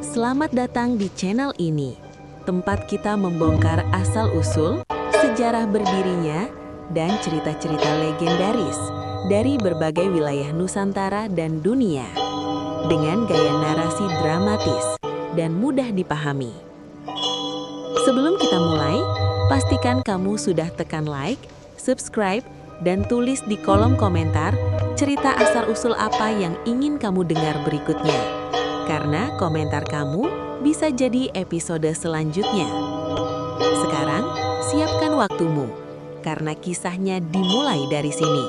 Selamat datang di channel ini, tempat kita membongkar asal-usul, sejarah berdirinya, dan cerita-cerita legendaris dari berbagai wilayah Nusantara dan dunia, dengan gaya narasi dramatis dan mudah dipahami. Sebelum kita mulai, pastikan kamu sudah tekan like, subscribe, dan tulis di kolom komentar cerita asal-usul apa yang ingin kamu dengar berikutnya. Karena komentar kamu bisa jadi episode selanjutnya. Sekarang, siapkan waktumu, karena kisahnya dimulai dari sini.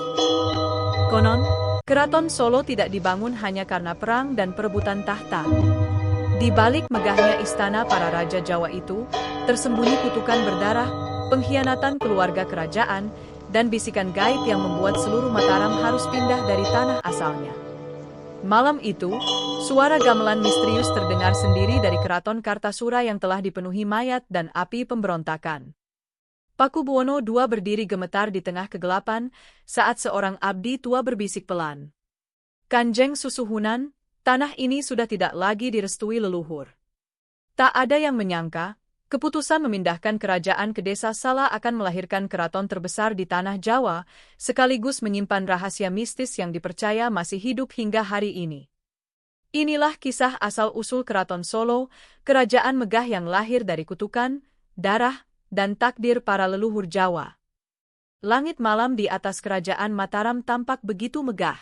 Konon, Keraton Solo tidak dibangun hanya karena perang dan perebutan tahta. Di balik megahnya istana para raja Jawa itu, tersembunyi kutukan berdarah, pengkhianatan keluarga kerajaan, dan bisikan gaib yang membuat seluruh Mataram harus pindah dari tanah asalnya. Malam itu, suara gamelan misterius terdengar sendiri dari Keraton Kartasura yang telah dipenuhi mayat dan api pemberontakan. Pakubuwono II berdiri gemetar di tengah kegelapan saat seorang abdi tua berbisik pelan. Kanjeng Susuhunan, tanah ini sudah tidak lagi direstui leluhur. Tak ada yang menyangka, keputusan memindahkan kerajaan ke desa Sala akan melahirkan keraton terbesar di tanah Jawa, sekaligus menyimpan rahasia mistis yang dipercaya masih hidup hingga hari ini. Inilah kisah asal-usul Keraton Solo, kerajaan megah yang lahir dari kutukan, darah, dan takdir para leluhur Jawa. Langit malam di atas kerajaan Mataram tampak begitu megah.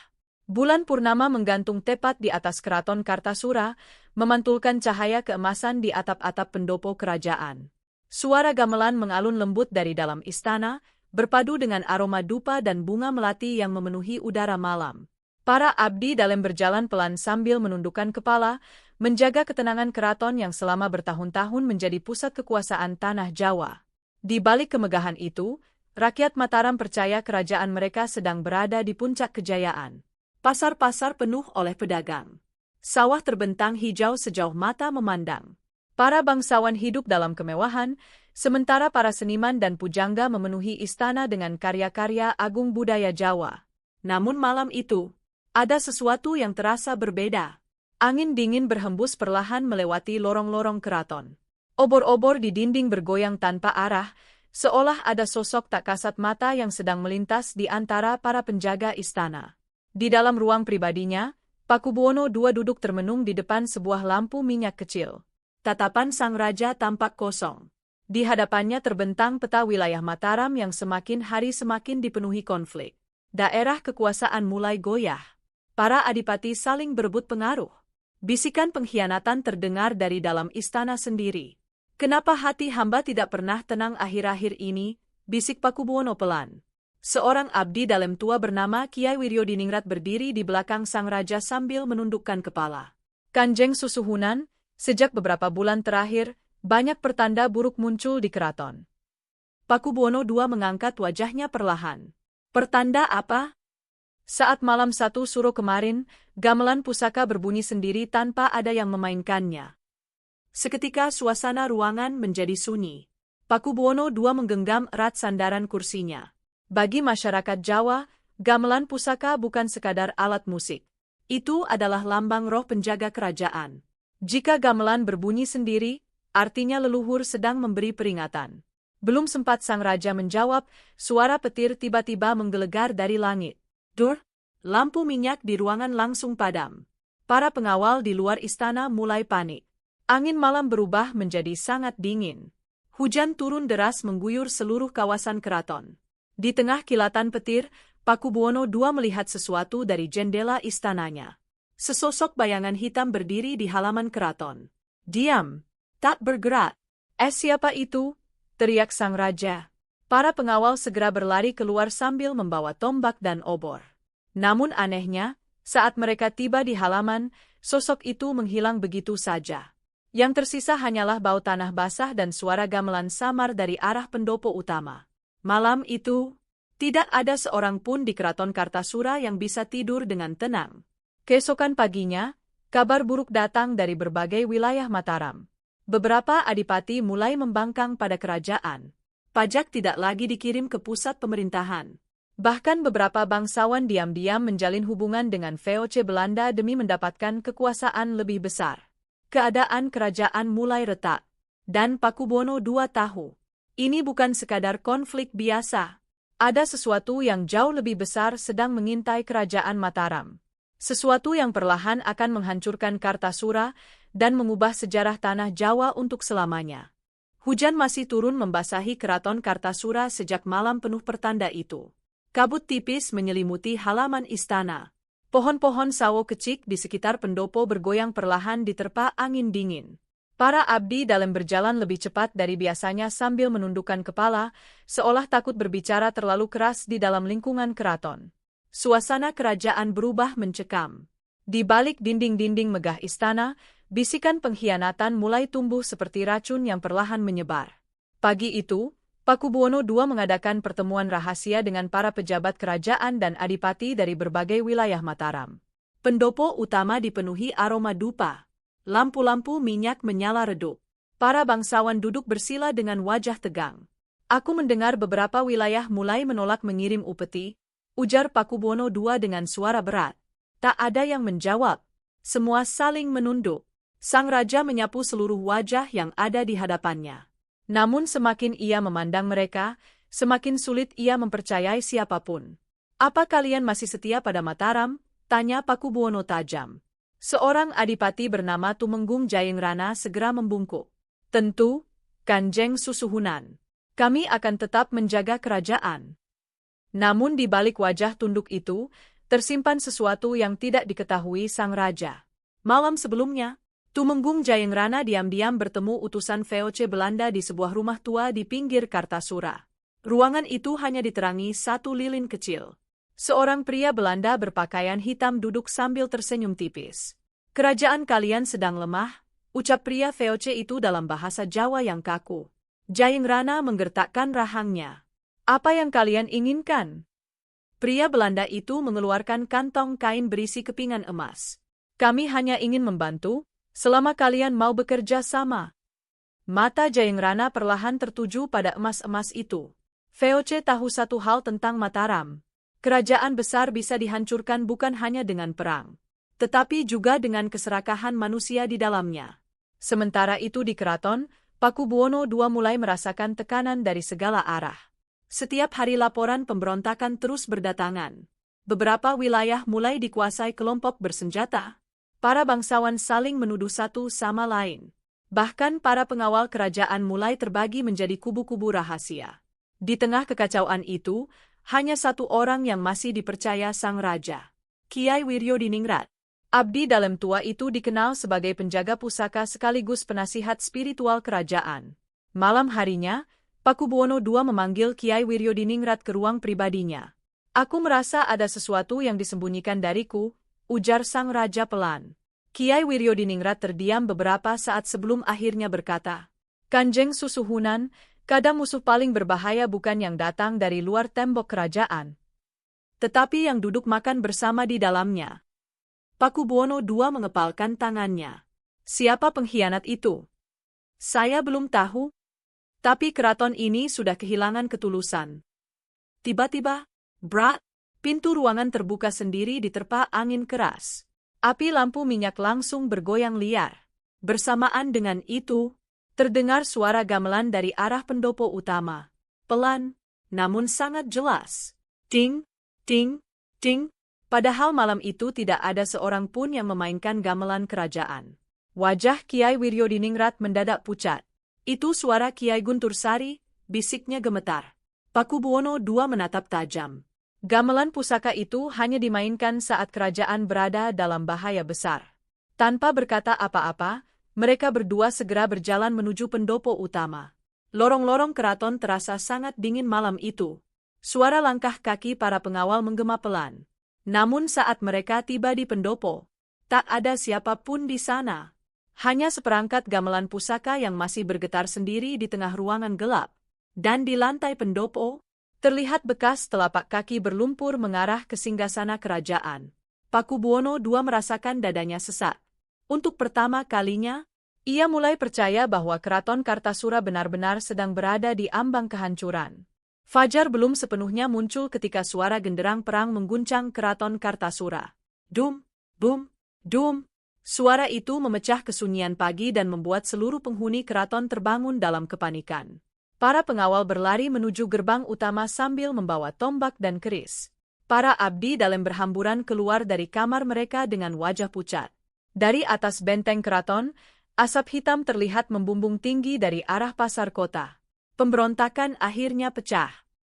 Bulan purnama menggantung tepat di atas Keraton Kartasura, memantulkan cahaya keemasan di atap-atap pendopo kerajaan. Suara gamelan mengalun lembut dari dalam istana, berpadu dengan aroma dupa dan bunga melati yang memenuhi udara malam. Para abdi dalam berjalan pelan sambil menundukkan kepala, menjaga ketenangan keraton yang selama bertahun-tahun menjadi pusat kekuasaan tanah Jawa. Di balik kemegahan itu, rakyat Mataram percaya kerajaan mereka sedang berada di puncak kejayaan. Pasar-pasar penuh oleh pedagang. Sawah terbentang hijau sejauh mata memandang. Para bangsawan hidup dalam kemewahan, sementara para seniman dan pujangga memenuhi istana dengan karya-karya agung budaya Jawa. Namun malam itu, ada sesuatu yang terasa berbeda. Angin dingin berhembus perlahan melewati lorong-lorong keraton. Obor-obor di dinding bergoyang tanpa arah, seolah ada sosok tak kasat mata yang sedang melintas di antara para penjaga istana. Di dalam ruang pribadinya, Pakubuwono II duduk termenung di depan sebuah lampu minyak kecil. Tatapan sang raja tampak kosong. Di hadapannya terbentang peta wilayah Mataram yang semakin hari semakin dipenuhi konflik. Daerah kekuasaan mulai goyah. Para adipati saling berebut pengaruh. Bisikan pengkhianatan terdengar dari dalam istana sendiri. "Kenapa hati hamba tidak pernah tenang akhir-akhir ini?" bisik Pakubuwono pelan. Seorang abdi dalam tua bernama Kiai Wiryodiningrat berdiri di belakang sang raja sambil menundukkan kepala. "Kanjeng Susuhunan, sejak beberapa bulan terakhir, banyak pertanda buruk muncul di keraton." Pakubuwono II mengangkat wajahnya perlahan. "Pertanda apa?" Saat malam 1 Suro kemarin, gamelan pusaka berbunyi sendiri tanpa ada yang memainkannya. Seketika suasana ruangan menjadi sunyi. Pakubuwono II menggenggam erat sandaran kursinya. Bagi masyarakat Jawa, gamelan pusaka bukan sekadar alat musik. Itu adalah lambang roh penjaga kerajaan. Jika gamelan berbunyi sendiri, artinya leluhur sedang memberi peringatan. Belum sempat sang raja menjawab, suara petir tiba-tiba menggelegar dari langit. Dur, lampu minyak di ruangan langsung padam. Para pengawal di luar istana mulai panik. Angin malam berubah menjadi sangat dingin. Hujan turun deras mengguyur seluruh kawasan keraton. Di tengah kilatan petir, Pakubuwono II melihat sesuatu dari jendela istananya. Sesosok bayangan hitam berdiri di halaman keraton. "Diam! Tak bergerak!" Siapa itu?" teriak sang raja. Para pengawal segera berlari keluar sambil membawa tombak dan obor. Namun anehnya, saat mereka tiba di halaman, sosok itu menghilang begitu saja. Yang tersisa hanyalah bau tanah basah dan suara gamelan samar dari arah pendopo utama. Malam itu, tidak ada seorang pun di Keraton Kartasura yang bisa tidur dengan tenang. Keesokan paginya, kabar buruk datang dari berbagai wilayah Mataram. Beberapa adipati mulai membangkang pada kerajaan. Pajak tidak lagi dikirim ke pusat pemerintahan. Bahkan beberapa bangsawan diam-diam menjalin hubungan dengan VOC Belanda demi mendapatkan kekuasaan lebih besar. keadaan kerajaan mulai retak. Dan Pakubuwono II tahu, ini bukan sekadar konflik biasa. Ada sesuatu yang jauh lebih besar sedang mengintai kerajaan Mataram. Sesuatu yang perlahan akan menghancurkan Kartasura dan mengubah sejarah tanah Jawa untuk selamanya. Hujan masih turun membasahi keraton Kartasura sejak malam penuh pertanda itu. Kabut tipis menyelimuti halaman istana. Pohon-pohon sawo kecik di sekitar pendopo bergoyang perlahan diterpa angin dingin. Para abdi dalam berjalan lebih cepat dari biasanya sambil menundukkan kepala, seolah takut berbicara terlalu keras di dalam lingkungan keraton. Suasana kerajaan berubah mencekam. Di balik dinding-dinding megah istana, bisikan pengkhianatan mulai tumbuh seperti racun yang perlahan menyebar. Pagi itu, Pakubuwono II mengadakan pertemuan rahasia dengan para pejabat kerajaan dan adipati dari berbagai wilayah Mataram. Pendopo utama dipenuhi aroma dupa. Lampu-lampu minyak menyala redup. Para bangsawan duduk bersila dengan wajah tegang. Aku mendengar beberapa wilayah mulai menolak mengirim upeti, ujar Pakubuwono II dengan suara berat. Tak ada yang menjawab. Semua saling menunduk. Sang raja menyapu seluruh wajah yang ada di hadapannya. Namun semakin ia memandang mereka, semakin sulit ia mempercayai siapapun. Apa kalian masih setia pada Mataram? Tanya Pakubuwono tajam. Seorang adipati bernama Tumenggung Jayengrana segera membungkuk. Tentu, Kanjeng Susuhunan. Kami akan tetap menjaga kerajaan. Namun di balik wajah tunduk itu, tersimpan sesuatu yang tidak diketahui sang raja. Malam sebelumnya, Tumenggung Jayengrana diam-diam bertemu utusan VOC Belanda di sebuah rumah tua di pinggir Kartasura. Ruangan itu hanya diterangi satu lilin kecil. Seorang pria Belanda berpakaian hitam duduk sambil tersenyum tipis. Kerajaan kalian sedang lemah, ucap pria VOC itu dalam bahasa Jawa yang kaku. Jayengrana menggertakkan rahangnya. Apa yang kalian inginkan? Pria Belanda itu mengeluarkan kantong kain berisi kepingan emas. Kami hanya ingin membantu, selama kalian mau bekerja sama. Mata Jayengrana perlahan tertuju pada emas-emas itu. VOC tahu satu hal tentang Mataram. Kerajaan besar bisa dihancurkan bukan hanya dengan perang, tetapi juga dengan keserakahan manusia di dalamnya. Sementara itu di keraton, Pakubuwono II mulai merasakan tekanan dari segala arah. Setiap hari laporan pemberontakan terus berdatangan. Beberapa wilayah mulai dikuasai kelompok bersenjata. Para bangsawan saling menuduh satu sama lain. Bahkan para pengawal kerajaan mulai terbagi menjadi kubu-kubu rahasia. Di tengah kekacauan itu, hanya satu orang yang masih dipercaya sang raja. Kiai Wiryodiningrat. Abdi dalam tua itu dikenal sebagai penjaga pusaka sekaligus penasihat spiritual kerajaan. Malam harinya, Pakubuwono II memanggil Kiai Wiryodiningrat ke ruang pribadinya. Aku merasa ada sesuatu yang disembunyikan dariku, ujar sang raja pelan. Kiai Wiryodiningrat terdiam beberapa saat sebelum akhirnya berkata, Kanjeng Susuhunan, kadang musuh paling berbahaya bukan yang datang dari luar tembok kerajaan, tetapi yang duduk makan bersama di dalamnya. Pakubuwono II mengepalkan tangannya. Siapa pengkhianat itu? Saya belum tahu, tapi keraton ini sudah kehilangan ketulusan. Tiba-tiba, brak, pintu ruangan terbuka sendiri diterpa angin keras. Api lampu minyak langsung bergoyang liar. Bersamaan dengan itu, terdengar suara gamelan dari arah pendopo utama. Pelan, namun sangat jelas. Ting, ting, ting. Padahal malam itu tidak ada seorang pun yang memainkan gamelan kerajaan. Wajah Kiai Wiryodiningrat mendadak pucat. Itu suara Kiai Guntur Sari, bisiknya gemetar. Pakubuwono II menatap tajam. Gamelan pusaka itu hanya dimainkan saat kerajaan berada dalam bahaya besar. Tanpa berkata apa-apa, mereka berdua segera berjalan menuju pendopo utama. Lorong-lorong keraton terasa sangat dingin malam itu. Suara langkah kaki para pengawal menggema pelan. Namun saat mereka tiba di pendopo, tak ada siapapun di sana. Hanya seperangkat gamelan pusaka yang masih bergetar sendiri di tengah ruangan gelap. Dan di lantai pendopo, terlihat bekas telapak kaki berlumpur mengarah ke singgasana kerajaan. Pakubuwono II merasakan dadanya sesak. Untuk pertama kalinya, ia mulai percaya bahwa keraton Kartasura benar-benar sedang berada di ambang kehancuran. Fajar belum sepenuhnya muncul ketika suara genderang perang mengguncang keraton Kartasura. Dum, bum, dum. Suara itu memecah kesunyian pagi dan membuat seluruh penghuni keraton terbangun dalam kepanikan. Para pengawal berlari menuju gerbang utama sambil membawa tombak dan keris. Para abdi dalam berhamburan keluar dari kamar mereka dengan wajah pucat. Dari atas benteng keraton, asap hitam terlihat membumbung tinggi dari arah pasar kota. Pemberontakan akhirnya pecah.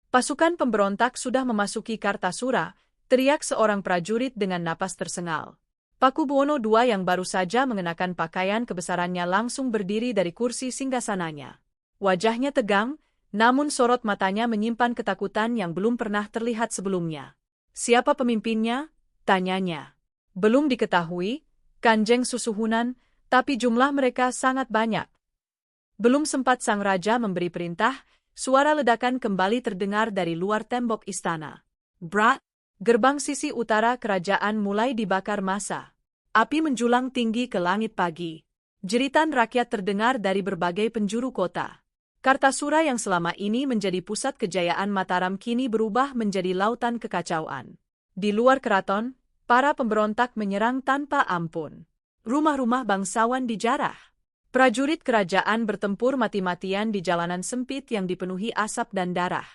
Pasukan pemberontak sudah memasuki Kartasura, teriak seorang prajurit dengan napas tersengal. Pakubuwono II yang baru saja mengenakan pakaian kebesarannya langsung berdiri dari kursi singgasananya. Wajahnya tegang, namun sorot matanya menyimpan ketakutan yang belum pernah terlihat sebelumnya. Siapa pemimpinnya? Tanyanya. Belum diketahui, Kanjeng Susuhunan, tapi jumlah mereka sangat banyak. Belum sempat sang raja memberi perintah, suara ledakan kembali terdengar dari luar tembok istana. Brat! Gerbang sisi utara kerajaan mulai dibakar massa. Api menjulang tinggi ke langit pagi. Jeritan rakyat terdengar dari berbagai penjuru kota. Kartasura yang selama ini menjadi pusat kejayaan Mataram kini berubah menjadi lautan kekacauan. Di luar keraton, para pemberontak menyerang tanpa ampun. Rumah-rumah bangsawan dijarah. Prajurit kerajaan bertempur mati-matian di jalanan sempit yang dipenuhi asap dan darah.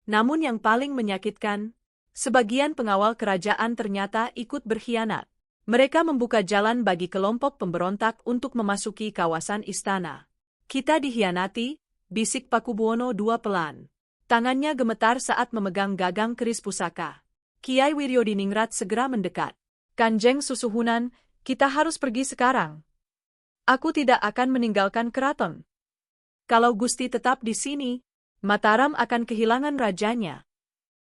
Namun yang paling menyakitkan, sebagian pengawal kerajaan ternyata ikut berkhianat. Mereka membuka jalan bagi kelompok pemberontak untuk memasuki kawasan istana. Kita dikhianati, bisik Pakubuwono II pelan. Tangannya gemetar saat memegang gagang keris pusaka. Kiai Wiryodiningrat segera mendekat. Kanjeng Susuhunan, kita harus pergi sekarang. Aku tidak akan meninggalkan keraton. Kalau Gusti tetap di sini, Mataram akan kehilangan rajanya.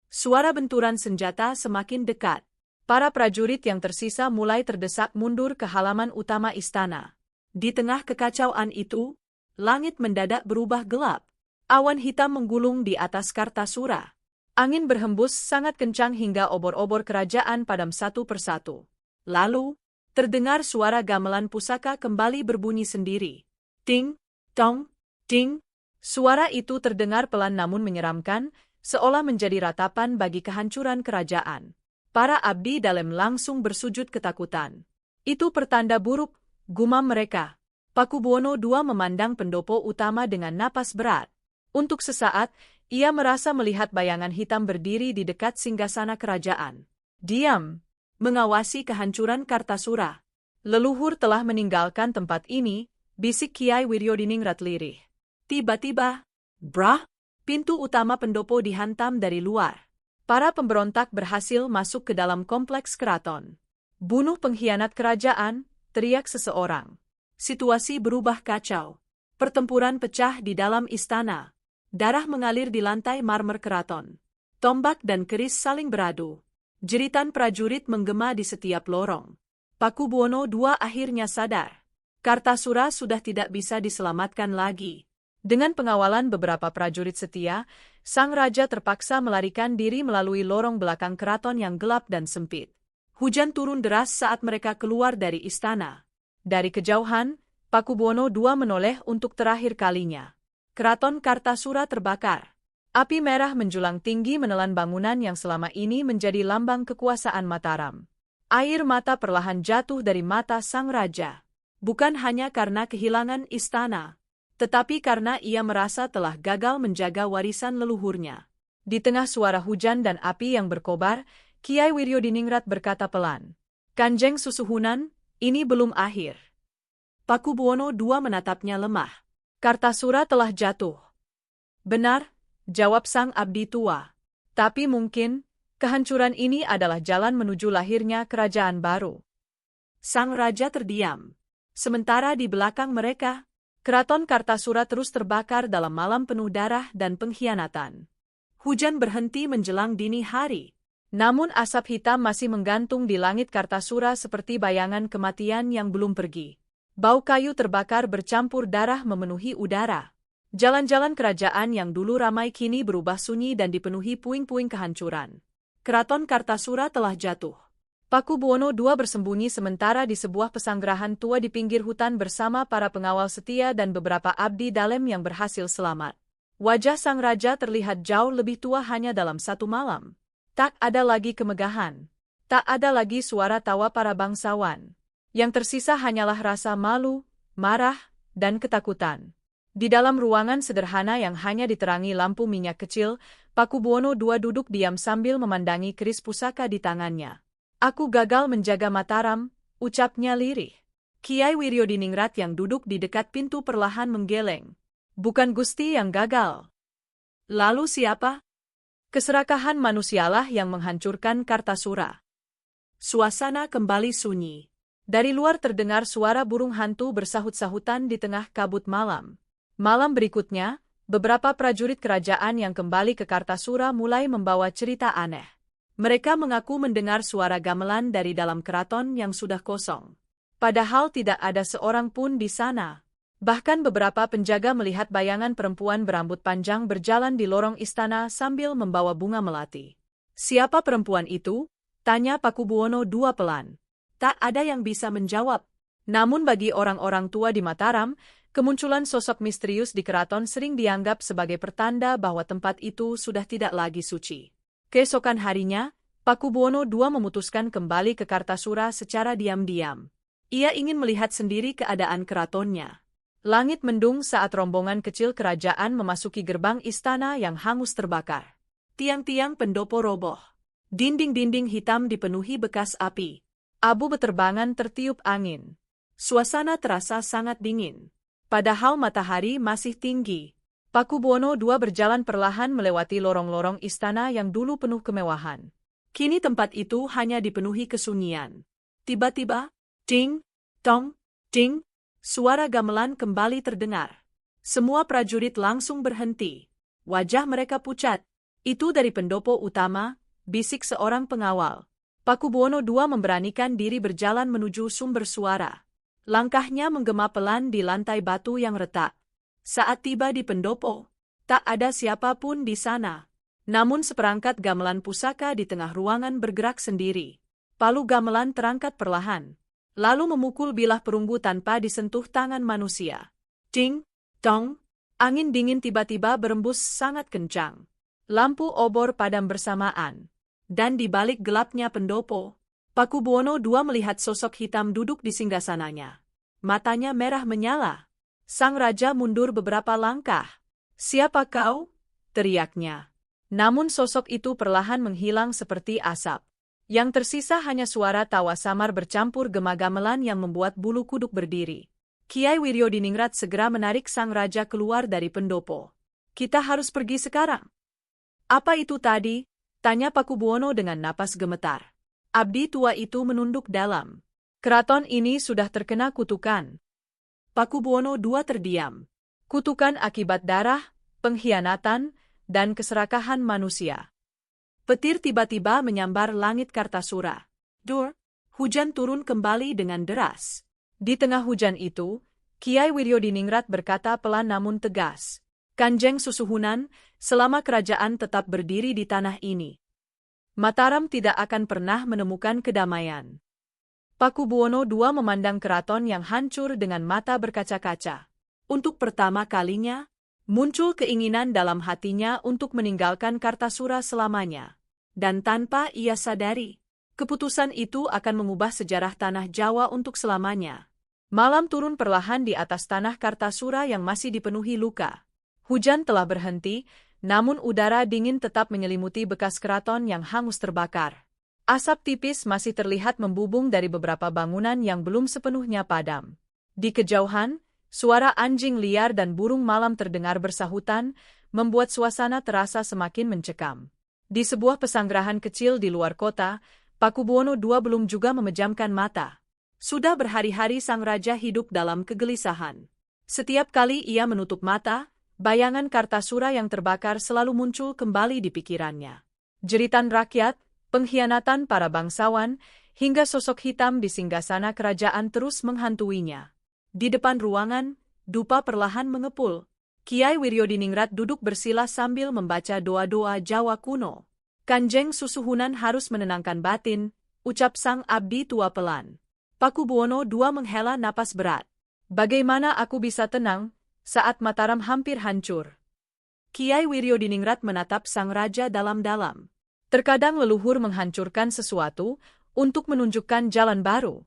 Suara benturan senjata semakin dekat. Para prajurit yang tersisa mulai terdesak mundur ke halaman utama istana. Di tengah kekacauan itu, langit mendadak berubah gelap. Awan hitam menggulung di atas Kartasura. Angin berhembus sangat kencang hingga obor-obor kerajaan padam satu persatu. Lalu, terdengar suara gamelan pusaka kembali berbunyi sendiri. Ting, tong, ting. Suara itu terdengar pelan namun menyeramkan, seolah menjadi ratapan bagi kehancuran kerajaan. Para abdi dalam langsung bersujud ketakutan. Itu pertanda buruk, gumam mereka. Pakubuwono II memandang pendopo utama dengan napas berat. Untuk sesaat, ia merasa melihat bayangan hitam berdiri di dekat singgasana kerajaan. Diam, mengawasi kehancuran Kartasura. Leluhur telah meninggalkan tempat ini, bisik Kiai Wiryodiningrat lirih. Tiba-tiba, brah, pintu utama pendopo dihantam dari luar. Para pemberontak berhasil masuk ke dalam kompleks keraton. Bunuh pengkhianat kerajaan, teriak seseorang. Situasi berubah kacau. Pertempuran pecah di dalam istana. Darah mengalir di lantai marmer keraton. Tombak dan keris saling beradu. Jeritan prajurit menggema di setiap lorong. Pakubuwono II akhirnya sadar. Kartasura sudah tidak bisa diselamatkan lagi. Dengan pengawalan beberapa prajurit setia, sang raja terpaksa melarikan diri melalui lorong belakang keraton yang gelap dan sempit. Hujan turun deras saat mereka keluar dari istana. Dari kejauhan, Pakubuwono II menoleh untuk terakhir kalinya. Keraton Kartasura terbakar. Api merah menjulang tinggi menelan bangunan yang selama ini menjadi lambang kekuasaan Mataram. Air mata perlahan jatuh dari mata sang raja. Bukan hanya karena kehilangan istana, tetapi karena ia merasa telah gagal menjaga warisan leluhurnya. Di tengah suara hujan dan api yang berkobar, Kiai Wiryodiningrat berkata pelan, "Kanjeng Susuhunan, ini belum akhir." Pakubuwono II menatapnya lemah. Kartasura telah jatuh. Benar, jawab sang abdi tua. Tapi mungkin, kehancuran ini adalah jalan menuju lahirnya kerajaan baru. Sang raja terdiam. Sementara di belakang mereka, Keraton Kartasura terus terbakar dalam malam penuh darah dan pengkhianatan. Hujan berhenti menjelang dini hari. Namun asap hitam masih menggantung di langit Kartasura seperti bayangan kematian yang belum pergi. Bau kayu terbakar bercampur darah memenuhi udara. Jalan-jalan kerajaan yang dulu ramai kini berubah sunyi dan dipenuhi puing-puing kehancuran. Keraton Kartasura telah jatuh. Pakubuwono II bersembunyi sementara di sebuah pesanggerahan tua di pinggir hutan bersama para pengawal setia dan beberapa abdi dalem yang berhasil selamat. Wajah sang raja terlihat jauh lebih tua hanya dalam satu malam. Tak ada lagi kemegahan. Tak ada lagi suara tawa para bangsawan. Yang tersisa hanyalah rasa malu, marah, dan ketakutan. Di dalam ruangan sederhana yang hanya diterangi lampu minyak kecil, Pakubuwono II duduk diam sambil memandangi keris pusaka di tangannya. Aku gagal menjaga Mataram, ucapnya lirih. Kiai Wiryodiningrat yang duduk di dekat pintu perlahan menggeleng. Bukan Gusti yang gagal. Lalu siapa? Keserakahan manusialah yang menghancurkan Kartasura. Suasana kembali sunyi. Dari luar terdengar suara burung hantu bersahut-sahutan di tengah kabut malam. Malam berikutnya, beberapa prajurit kerajaan yang kembali ke Kartasura mulai membawa cerita aneh. Mereka mengaku mendengar suara gamelan dari dalam keraton yang sudah kosong. Padahal tidak ada seorang pun di sana. Bahkan beberapa penjaga melihat bayangan perempuan berambut panjang berjalan di lorong istana sambil membawa bunga melati. Siapa perempuan itu? Tanya Pakubuwono II pelan. Tak ada yang bisa menjawab. Namun bagi orang-orang tua di Mataram, kemunculan sosok misterius di keraton sering dianggap sebagai pertanda bahwa tempat itu sudah tidak lagi suci. Keesokan harinya, Pakubuwono II memutuskan kembali ke Kartasura secara diam-diam. Ia ingin melihat sendiri keadaan keratonnya. Langit mendung saat rombongan kecil kerajaan memasuki gerbang istana yang hangus terbakar. Tiang-tiang pendopo roboh. Dinding-dinding hitam dipenuhi bekas api. Abu beterbangan tertiup angin. Suasana terasa sangat dingin. Padahal matahari masih tinggi. Pakubuwono II berjalan perlahan melewati lorong-lorong istana yang dulu penuh kemewahan. Kini tempat itu hanya dipenuhi kesunyian. Tiba-tiba, ting, tong, ting, suara gamelan kembali terdengar. Semua prajurit langsung berhenti. Wajah mereka pucat. Itu dari pendopo utama, bisik seorang pengawal. Pakubuwono II memberanikan diri berjalan menuju sumber suara. Langkahnya menggema pelan di lantai batu yang retak. Saat tiba di pendopo, tak ada siapapun di sana. Namun seperangkat gamelan pusaka di tengah ruangan bergerak sendiri. Palu gamelan terangkat perlahan. Lalu memukul bilah perunggu tanpa disentuh tangan manusia. Ting, tong, angin dingin tiba-tiba berembus sangat kencang. Lampu obor padam bersamaan. Dan di balik gelapnya pendopo, Pakubuwono II melihat sosok hitam duduk di singgasananya. Matanya merah menyala. Sang raja mundur beberapa langkah. "Siapa kau?" teriaknya. Namun sosok itu perlahan menghilang seperti asap. Yang tersisa hanya suara tawa samar bercampur gema gamelan yang membuat bulu kuduk berdiri. Kiai Wiryodiningrat segera menarik sang raja keluar dari pendopo. "Kita harus pergi sekarang." "Apa itu tadi?" tanya Pakubuwono dengan napas gemetar. Abdi tua itu menunduk dalam. "Keraton ini sudah terkena kutukan." Pakubuwono II terdiam. Kutukan akibat darah, pengkhianatan, dan keserakahan manusia. Petir tiba-tiba menyambar langit Kartasura. Dur, hujan turun kembali dengan deras. Di tengah hujan itu, Kiai Wiryodiningrat berkata pelan namun tegas, "Kanjeng Susuhunan, selama kerajaan tetap berdiri di tanah ini, Mataram tidak akan pernah menemukan kedamaian." Pakubuwono II memandang keraton yang hancur dengan mata berkaca-kaca. Untuk pertama kalinya, muncul keinginan dalam hatinya untuk meninggalkan Kartasura selamanya. Dan tanpa ia sadari, keputusan itu akan mengubah sejarah tanah Jawa untuk selamanya. Malam turun perlahan di atas tanah Kartasura yang masih dipenuhi luka. Hujan telah berhenti, namun udara dingin tetap menyelimuti bekas keraton yang hangus terbakar. Asap tipis masih terlihat membubung dari beberapa bangunan yang belum sepenuhnya padam. Di kejauhan, suara anjing liar dan burung malam terdengar bersahutan, membuat suasana terasa semakin mencekam. Di sebuah pesanggerahan kecil di luar kota, Pakubuwono II belum juga memejamkan mata. Sudah berhari-hari sang raja hidup dalam kegelisahan. Setiap kali ia menutup mata, bayangan Kartasura yang terbakar selalu muncul kembali di pikirannya. Jeritan rakyat, pengkhianatan para bangsawan, hingga sosok hitam di singgasana kerajaan terus menghantuinya. Di depan ruangan, dupa perlahan mengepul. Kiai Wiryodiningrat duduk bersila sambil membaca doa-doa Jawa kuno. "Kanjeng Susuhunan harus menenangkan batin," ucap sang abdi tua pelan. Pakubuwono II menghela napas berat. "Bagaimana aku bisa tenang saat Mataram hampir hancur?" Kiai Wiryodiningrat menatap sang raja dalam-dalam. Terkadang leluhur menghancurkan sesuatu untuk menunjukkan jalan baru.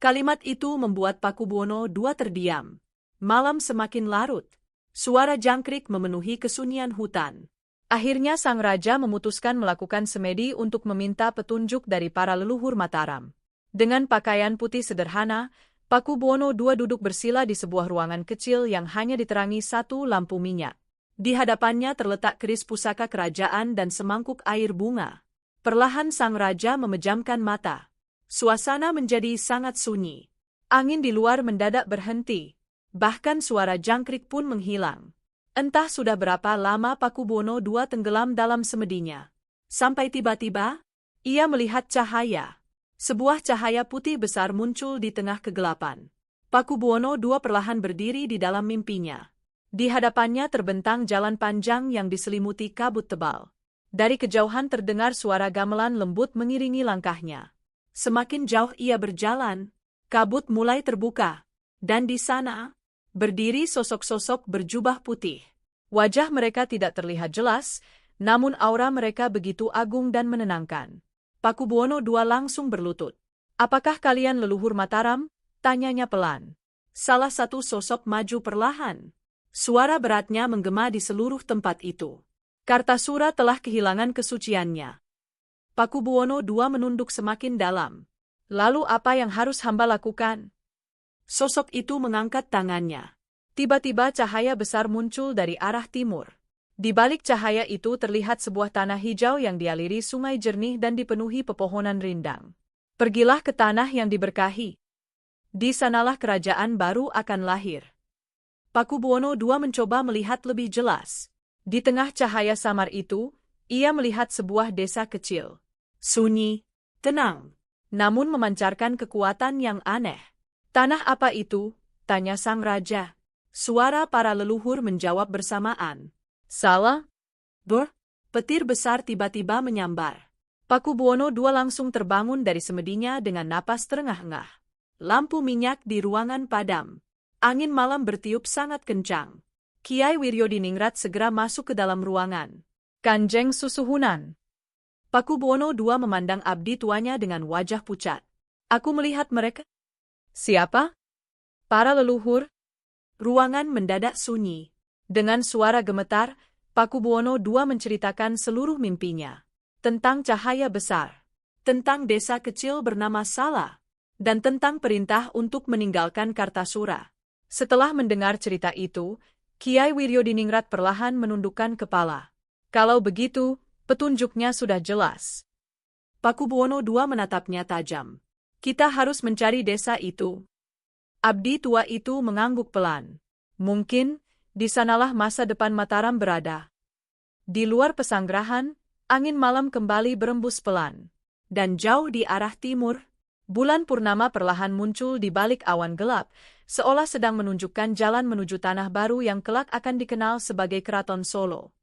Kalimat itu membuat Pakubuwono II terdiam. Malam semakin larut. Suara jangkrik memenuhi kesunyian hutan. Akhirnya sang raja memutuskan melakukan semedi untuk meminta petunjuk dari para leluhur Mataram. Dengan pakaian putih sederhana, Pakubuwono II duduk bersila di sebuah ruangan kecil yang hanya diterangi satu lampu minyak. Di hadapannya terletak keris pusaka kerajaan dan semangkuk air bunga. Perlahan sang raja memejamkan mata. Suasana menjadi sangat sunyi. Angin di luar mendadak berhenti. Bahkan suara jangkrik pun menghilang. Entah sudah berapa lama Pakubuwono II tenggelam dalam semedinya. Sampai tiba-tiba, ia melihat cahaya. Sebuah cahaya putih besar muncul di tengah kegelapan. Pakubuwono II perlahan berdiri di dalam mimpinya. Di hadapannya terbentang jalan panjang yang diselimuti kabut tebal. Dari kejauhan terdengar suara gamelan lembut mengiringi langkahnya. Semakin jauh ia berjalan, kabut mulai terbuka. Dan di sana, berdiri sosok-sosok berjubah putih. Wajah mereka tidak terlihat jelas, namun aura mereka begitu agung dan menenangkan. Pakubuwono II langsung berlutut. "Apakah kalian leluhur Mataram?" tanyanya pelan. Salah satu sosok maju perlahan. Suara beratnya menggema di seluruh tempat itu. Kartasura telah kehilangan kesuciannya. Pakubuwono II menunduk semakin dalam. "Lalu apa yang harus hamba lakukan?" Sosok itu mengangkat tangannya. Tiba-tiba cahaya besar muncul dari arah timur. Di balik cahaya itu terlihat sebuah tanah hijau yang dialiri sungai jernih dan dipenuhi pepohonan rindang. "Pergilah ke tanah yang diberkahi. Di sanalah kerajaan baru akan lahir." Pakubuwono II mencoba melihat lebih jelas. Di tengah cahaya samar itu, ia melihat sebuah desa kecil. Sunyi, tenang, namun memancarkan kekuatan yang aneh. "Tanah apa itu?" tanya sang raja. Suara para leluhur menjawab bersamaan. "Salah?" Petir besar tiba-tiba menyambar. Pakubuwono II langsung terbangun dari semedinya dengan napas terengah-engah. Lampu minyak di ruangan padam. Angin malam bertiup sangat kencang. Kiai Wiryodiningrat segera masuk ke dalam ruangan. "Kanjeng Susuhunan." Pakubuwono II memandang abdi tuanya dengan wajah pucat. "Aku melihat mereka." "Siapa?" "Para leluhur." Ruangan mendadak sunyi. Dengan suara gemetar, Pakubuwono II menceritakan seluruh mimpinya. Tentang cahaya besar, tentang desa kecil bernama Sala, dan tentang perintah untuk meninggalkan Kartasura. Setelah mendengar cerita itu, Kiai Wiryodiningrat perlahan menundukkan kepala. Kalau begitu, petunjuknya sudah jelas. Pakubuwono II menatapnya tajam. "Kita harus mencari desa itu." Abdi tua itu mengangguk pelan. "Mungkin, di sanalah masa depan Mataram berada." Di luar pesanggerahan, angin malam kembali berembus pelan. Dan jauh di arah timur, bulan purnama perlahan muncul di balik awan gelap, seolah sedang menunjukkan jalan menuju tanah baru yang kelak akan dikenal sebagai Keraton Solo.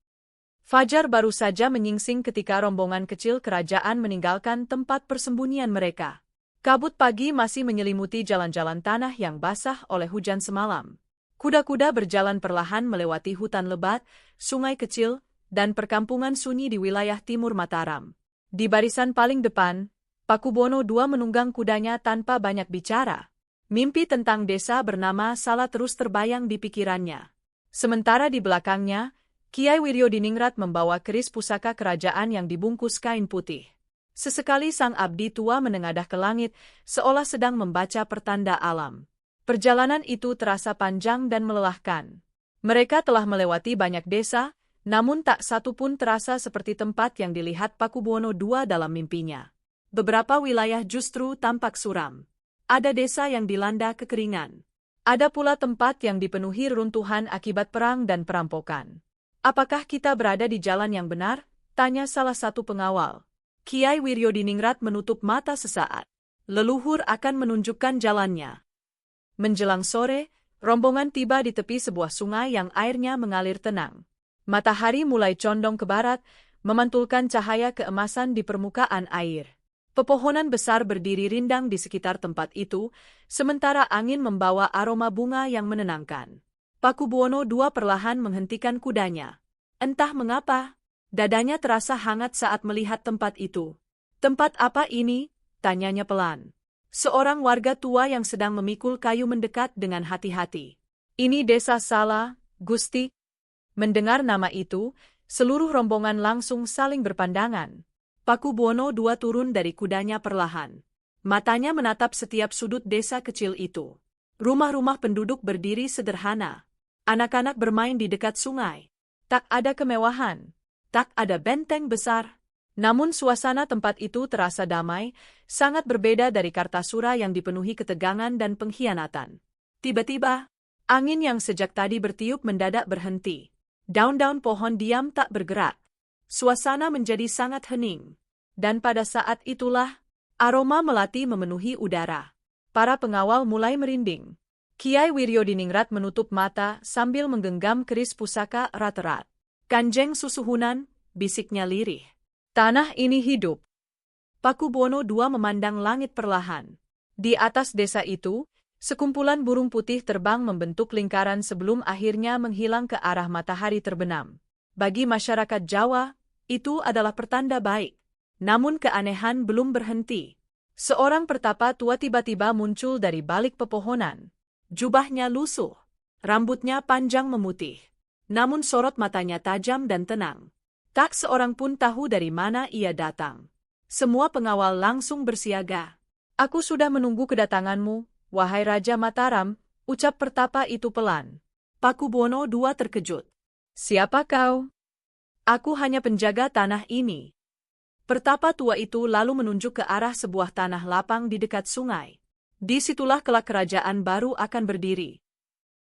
Fajar baru saja menyingsing ketika rombongan kecil kerajaan meninggalkan tempat persembunyian mereka. Kabut pagi masih menyelimuti jalan-jalan tanah yang basah oleh hujan semalam. Kuda-kuda berjalan perlahan melewati hutan lebat, sungai kecil, dan perkampungan sunyi di wilayah timur Mataram. Di barisan paling depan, Pakubuwono II menunggang kudanya tanpa banyak bicara. Mimpi tentang desa bernama Sala terus terbayang di pikirannya. Sementara di belakangnya, Kiai Wiryodiningrat membawa keris pusaka kerajaan yang dibungkus kain putih. Sesekali sang abdi tua menengadah ke langit, seolah sedang membaca pertanda alam. Perjalanan itu terasa panjang dan melelahkan. Mereka telah melewati banyak desa, namun tak satu pun terasa seperti tempat yang dilihat Pakubuwono II dalam mimpinya. Beberapa wilayah justru tampak suram. Ada desa yang dilanda kekeringan. Ada pula tempat yang dipenuhi reruntuhan akibat perang dan perampokan. "Apakah kita berada di jalan yang benar?" tanya salah satu pengawal. Kiai Wiryodiningrat menutup mata sesaat. Leluhur akan menunjukkan jalannya. Menjelang sore, rombongan tiba di tepi sebuah sungai yang airnya mengalir tenang. Matahari mulai condong ke barat, memantulkan cahaya keemasan di permukaan air. Pepohonan besar berdiri rindang di sekitar tempat itu, sementara angin membawa aroma bunga yang menenangkan. Pakubuwono II perlahan menghentikan kudanya. Entah mengapa, dadanya terasa hangat saat melihat tempat itu. "Tempat apa ini?" tanyanya pelan. Seorang warga tua yang sedang memikul kayu mendekat dengan hati-hati. Ini desa Sala, Gusti. Mendengar nama itu, seluruh rombongan langsung saling berpandangan. Pakubuwono II turun dari kudanya perlahan. Matanya menatap setiap sudut desa kecil itu. Rumah-rumah penduduk berdiri sederhana. Anak-anak bermain di dekat sungai. Tak ada kemewahan. Tak ada benteng besar. Namun suasana tempat itu terasa damai, sangat berbeda dari Kartasura yang dipenuhi ketegangan dan pengkhianatan. Tiba-tiba, angin yang sejak tadi bertiup mendadak berhenti. Daun-daun pohon diam tak bergerak. Suasana menjadi sangat hening. Dan pada saat itulah, aroma melati memenuhi udara. Para pengawal mulai merinding. Kiai Wiryodiningrat menutup mata sambil menggenggam keris pusaka erat-erat. Kanjeng Susuhunan, bisiknya lirih. Tanah ini hidup. Pakubuwono II memandang langit perlahan. Di atas desa itu, sekumpulan burung putih terbang membentuk lingkaran sebelum akhirnya menghilang ke arah matahari terbenam. Bagi masyarakat Jawa, itu adalah pertanda baik. Namun keanehan belum berhenti. Seorang pertapa tua tiba-tiba muncul dari balik pepohonan. Jubahnya lusuh, rambutnya panjang memutih. Namun sorot matanya tajam dan tenang. Tak seorang pun tahu dari mana ia datang. Semua pengawal langsung bersiaga. Aku sudah menunggu kedatanganmu, wahai Raja Mataram, ucap pertapa itu pelan. Pakubuwono II terkejut. Siapa kau? Aku hanya penjaga tanah ini. Pertapa tua itu lalu menunjuk ke arah sebuah tanah lapang di dekat sungai. Disitulah kelak kerajaan baru akan berdiri.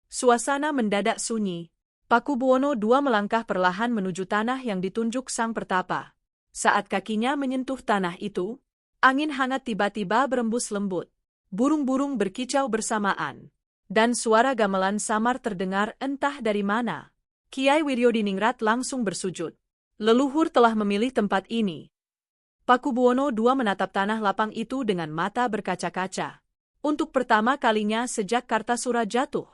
Suasana mendadak sunyi. Pakubuwono II melangkah perlahan menuju tanah yang ditunjuk sang pertapa. Saat kakinya menyentuh tanah itu, angin hangat tiba-tiba berembus lembut. Burung-burung berkicau bersamaan. Dan suara gamelan samar terdengar entah dari mana. Kiai Wiryodiningrat langsung bersujud. Leluhur telah memilih tempat ini. Pakubuwono II menatap tanah lapang itu dengan mata berkaca-kaca. Untuk pertama kalinya sejak Kartasura jatuh,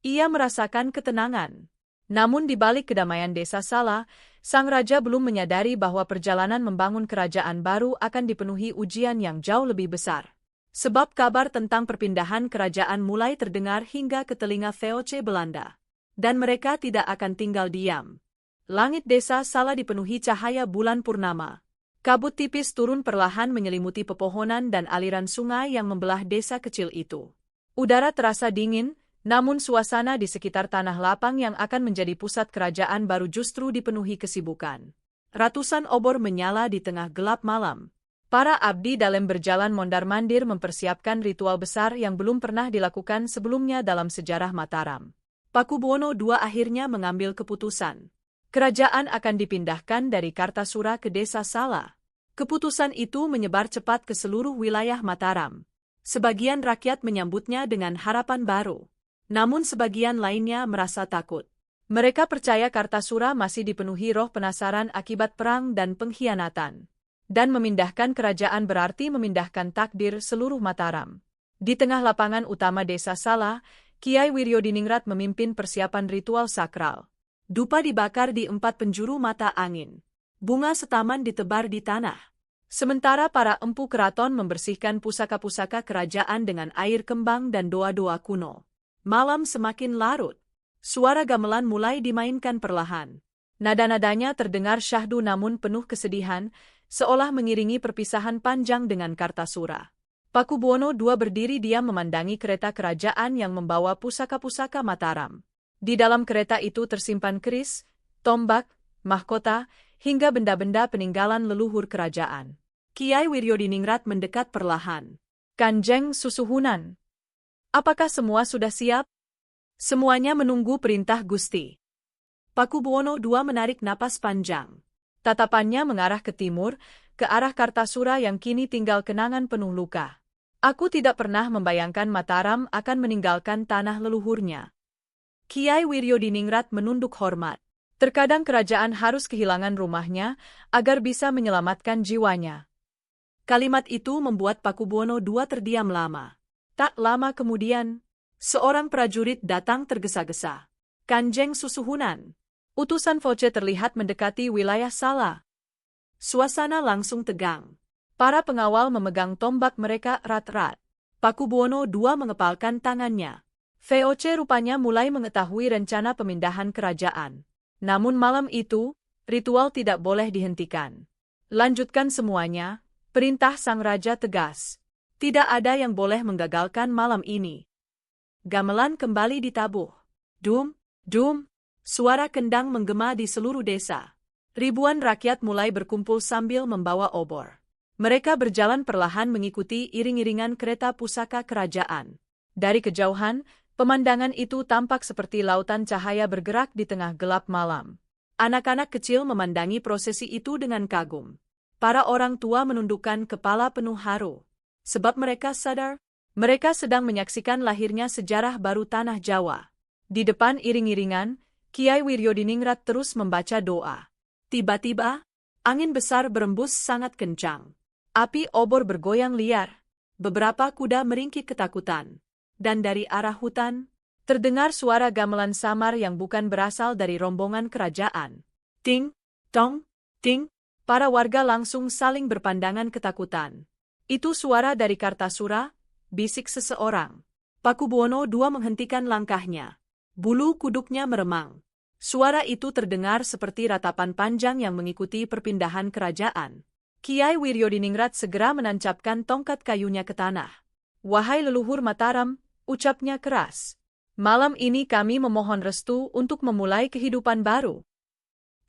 ia merasakan ketenangan. Namun di balik kedamaian desa Sala, sang raja belum menyadari bahwa perjalanan membangun kerajaan baru akan dipenuhi ujian yang jauh lebih besar. Sebab kabar tentang perpindahan kerajaan mulai terdengar hingga ke telinga VOC Belanda. Dan mereka tidak akan tinggal diam. Langit desa Sala dipenuhi cahaya bulan purnama. Kabut tipis turun perlahan menyelimuti pepohonan dan aliran sungai yang membelah desa kecil itu. Udara terasa dingin, namun suasana di sekitar tanah lapang yang akan menjadi pusat kerajaan baru justru dipenuhi kesibukan. Ratusan obor menyala di tengah gelap malam. Para abdi dalam berjalan mondar-mandir mempersiapkan ritual besar yang belum pernah dilakukan sebelumnya dalam sejarah Mataram. Pakubuwono II akhirnya mengambil keputusan. Kerajaan akan dipindahkan dari Kartasura ke desa Sala. Keputusan itu menyebar cepat ke seluruh wilayah Mataram. Sebagian rakyat menyambutnya dengan harapan baru. Namun sebagian lainnya merasa takut. Mereka percaya Kartasura masih dipenuhi roh penasaran akibat perang dan pengkhianatan. Dan memindahkan kerajaan berarti memindahkan takdir seluruh Mataram. Di tengah lapangan utama desa Sala, Kiai Wiryodiningrat memimpin persiapan ritual sakral. Dupa dibakar di 4 penjuru mata angin. Bunga setaman ditebar di tanah. Sementara para empu keraton membersihkan pusaka-pusaka kerajaan dengan air kembang dan doa-doa kuno. Malam semakin larut. Suara gamelan mulai dimainkan perlahan. Nada-nadanya terdengar syahdu namun penuh kesedihan, seolah mengiringi perpisahan panjang dengan Kartasura. Pakubuwono II berdiri diam memandangi kereta kerajaan yang membawa pusaka-pusaka Mataram. Di dalam kereta itu tersimpan keris, tombak, mahkota, hingga benda-benda peninggalan leluhur kerajaan. Kiai Wiryodiningrat mendekat perlahan. Kanjeng Susuhunan. Apakah semua sudah siap? Semuanya menunggu perintah Gusti. Pakubuwono II menarik napas panjang. Tatapannya mengarah ke timur, ke arah Kartasura yang kini tinggal kenangan penuh luka. Aku tidak pernah membayangkan Mataram akan meninggalkan tanah leluhurnya. Kiai Wiryodiningrat menunduk hormat. Terkadang kerajaan harus kehilangan rumahnya agar bisa menyelamatkan jiwanya. Kalimat itu membuat Pakubuwono II terdiam lama. Tak lama kemudian, seorang prajurit datang tergesa-gesa. Kanjeng Susuhunan. Utusan Voce terlihat mendekati wilayah Sala. Suasana langsung tegang. Para pengawal memegang tombak mereka erat-erat. Pakubuwono II mengepalkan tangannya. VOC rupanya mulai mengetahui rencana pemindahan kerajaan. Namun malam itu, ritual tidak boleh dihentikan. Lanjutkan semuanya, perintah sang raja tegas. Tidak ada yang boleh menggagalkan malam ini. Gamelan kembali ditabuh. Dum, dum, suara kendang menggema di seluruh desa. Ribuan rakyat mulai berkumpul sambil membawa obor. Mereka berjalan perlahan mengikuti iring-iringan kereta pusaka kerajaan. Dari kejauhan, pemandangan itu tampak seperti lautan cahaya bergerak di tengah gelap malam. Anak-anak kecil memandangi prosesi itu dengan kagum. Para orang tua menundukkan kepala penuh haru. Sebab mereka sadar, mereka sedang menyaksikan lahirnya sejarah baru tanah Jawa. Di depan iring-iringan, Kiai Wiryodiningrat terus membaca doa. Tiba-tiba, angin besar berembus sangat kencang. Api obor bergoyang liar. Beberapa kuda meringkik ketakutan. Dan dari arah hutan, terdengar suara gamelan samar yang bukan berasal dari rombongan kerajaan. Ting, tong, ting, para warga langsung saling berpandangan ketakutan. Itu suara dari Kartasura, bisik seseorang. Pakubuwono II menghentikan langkahnya. Bulu kuduknya meremang. Suara itu terdengar seperti ratapan panjang yang mengikuti perpindahan kerajaan. Kiai Wiryodiningrat segera menancapkan tongkat kayunya ke tanah. Wahai leluhur Mataram, ucapnya keras. Malam ini kami memohon restu untuk memulai kehidupan baru.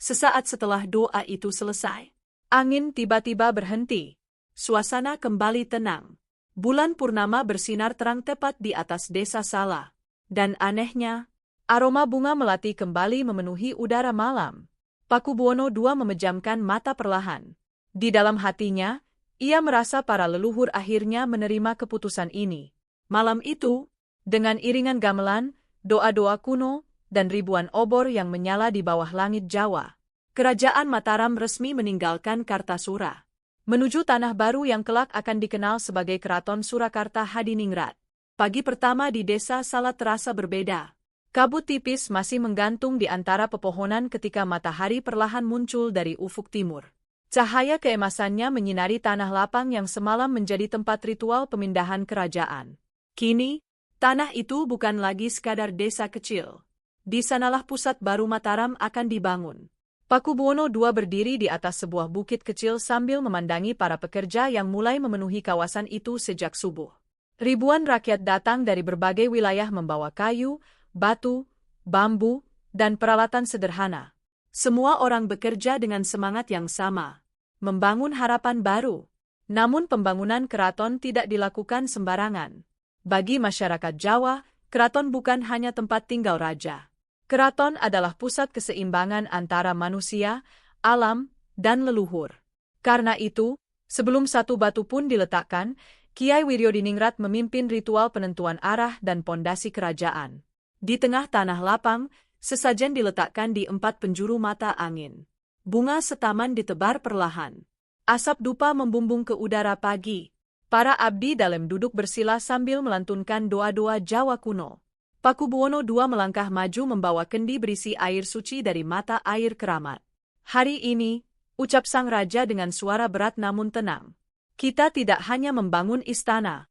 Sesaat setelah doa itu selesai, angin tiba-tiba berhenti. Suasana kembali tenang. Bulan purnama bersinar terang tepat di atas desa Sala. Dan anehnya, aroma bunga melati kembali memenuhi udara malam. Pakubuwono II memejamkan mata perlahan. Di dalam hatinya, ia merasa para leluhur akhirnya menerima keputusan ini. Malam itu, dengan iringan gamelan, doa-doa kuno, dan ribuan obor yang menyala di bawah langit Jawa, Kerajaan Mataram resmi meninggalkan Kartasura, menuju tanah baru yang kelak akan dikenal sebagai Keraton Surakarta Hadiningrat. Pagi pertama di desa Sala terasa berbeda. Kabut tipis masih menggantung di antara pepohonan ketika matahari perlahan muncul dari ufuk timur. Cahaya keemasannya menyinari tanah lapang yang semalam menjadi tempat ritual pemindahan kerajaan. Kini, tanah itu bukan lagi sekadar desa kecil. Di sanalah pusat baru Mataram akan dibangun. Pakubuwono II berdiri di atas sebuah bukit kecil sambil memandangi para pekerja yang mulai memenuhi kawasan itu sejak subuh. Ribuan rakyat datang dari berbagai wilayah membawa kayu, batu, bambu, dan peralatan sederhana. Semua orang bekerja dengan semangat yang sama, membangun harapan baru. Namun pembangunan keraton tidak dilakukan sembarangan. Bagi masyarakat Jawa, keraton bukan hanya tempat tinggal raja. Keraton adalah pusat keseimbangan antara manusia, alam, dan leluhur. Karena itu, sebelum satu batu pun diletakkan, Kiai Wiryodiningrat memimpin ritual penentuan arah dan pondasi kerajaan. Di tengah tanah lapang, sesajen diletakkan di 4 penjuru mata angin. Bunga setaman ditebar perlahan. Asap dupa membumbung ke udara pagi. Para abdi dalam duduk bersila sambil melantunkan doa-doa Jawa kuno. Pakubuwono II melangkah maju membawa kendi berisi air suci dari mata air keramat. Hari ini, ucap sang raja dengan suara berat namun tenang. Kita tidak hanya membangun istana.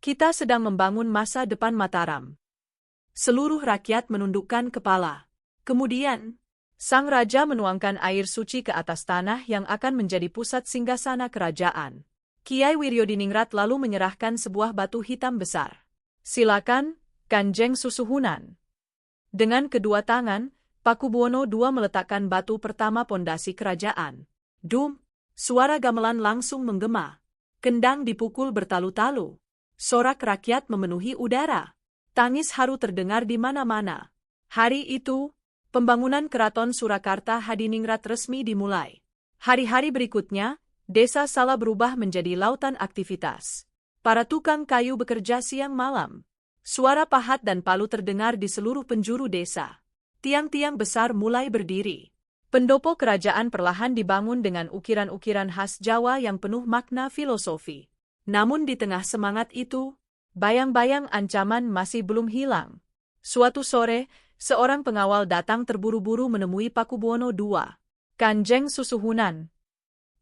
Kita sedang membangun masa depan Mataram. Seluruh rakyat menundukkan kepala. Kemudian, sang raja menuangkan air suci ke atas tanah yang akan menjadi pusat singgasana kerajaan. Kiai Wiryodiningrat lalu menyerahkan sebuah batu hitam besar. Silakan, Kanjeng Susuhunan. Dengan kedua tangan, Pakubuwono II meletakkan batu pertama pondasi kerajaan. Dum, suara gamelan langsung menggema. Kendang dipukul bertalu-talu. Sorak rakyat memenuhi udara. Tangis haru terdengar di mana-mana. Hari itu, pembangunan Keraton Surakarta Hadiningrat resmi dimulai. Hari-hari berikutnya, desa Sala berubah menjadi lautan aktivitas. Para tukang kayu bekerja siang malam. Suara pahat dan palu terdengar di seluruh penjuru desa. Tiang-tiang besar mulai berdiri. Pendopo kerajaan perlahan dibangun dengan ukiran-ukiran khas Jawa yang penuh makna filosofi. Namun di tengah semangat itu, bayang-bayang ancaman masih belum hilang. Suatu sore, seorang pengawal datang terburu-buru menemui Pakubuwono II. Kanjeng Susuhunan.